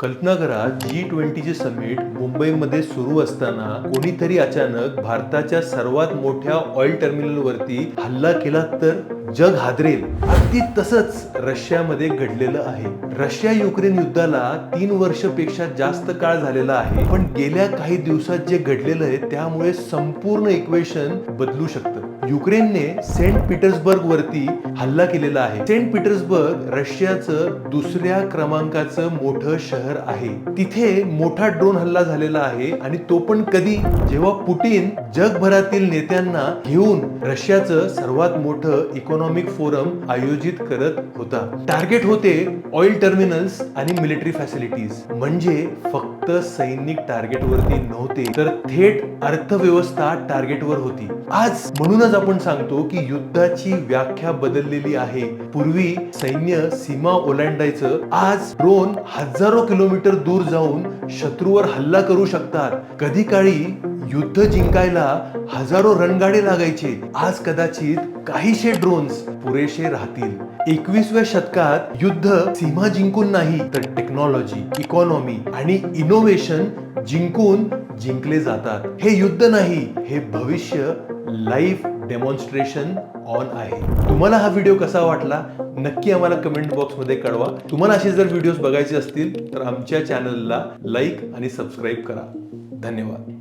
कल्पना करा, G20चे समिट मुंबईमध्ये सुरू असताना कोणीतरी अचानक भारताच्या सर्वात मोठ्या ऑइल टर्मिनलवरती हल्ला केला तर जग हादरेल. अगदी तसंच रशियामध्ये घडलेलं आहे. रशिया युक्रेन युद्धाला 3 वर्षपेक्षा जास्त काळ झालेला आहे, पण गेल्या काही दिवसात जे घडलेलं आहे त्यामुळे संपूर्ण इक्वेशन बदलू शकतं. युक्रेनने सेंट पीटर्सबर्ग वरती हल्ला केलेला आहे. सेंट पीटर्सबर्ग रशियाचं दुसऱ्या क्रमांकाचं मोठं शहर आहे. तिथे मोठा ड्रोन हल्ला झालेला आहे आणि तो पण कधी, जेव्हा पुटिन जगभरातील नेत्यांना घेऊन रशियाचं सर्वात मोठं इकॉनॉमिक फोरम आयोजित करत होता. टार्गेट होते ऑइल टर्मिनल्स आणि मिलिटरी फॅसिलिटीज. म्हणजे फक्त सैनिक टार्गेटवरती नव्हते, तर थेट अर्थव्यवस्था टार्गेटवर होती. आज म्हणूनच आपण सांगतो की युद्धाची व्याख्या बदललेली आहे. पूर्वी सैन्य सीमा ओलांडायचं, आज ड्रोन हजारो किलोमीटर दूर जाऊन शत्रूवर हल्ला करू शकतात. कधी काळी युद्ध जिंकायला हजारो रणगाडे लागायचे, आज कदाचित काहीशे ड्रोन्स पुरेसे राहतील. 21व्या शतकात युद्ध सीमा जिंकून नाही, तर टेक्नॉलॉजी, इकॉनॉमी आणि इनोव्हेशन जिंकून जिंकले जातात. हे युद्ध नाही, हे भविष्य लाईव्ह डेमॉन्स्ट्रेशन ऑन आहे. तुम्हाला हा व्हिडिओ कसा वाटला नक्की आम्हाला कमेंट बॉक्स मध्ये कळवा. तुम्हाला असे जर व्हिडिओज बघायचे असतील तर आमच्या चॅनलला लाईक आणि सबस्क्राईब करा. धन्यवाद.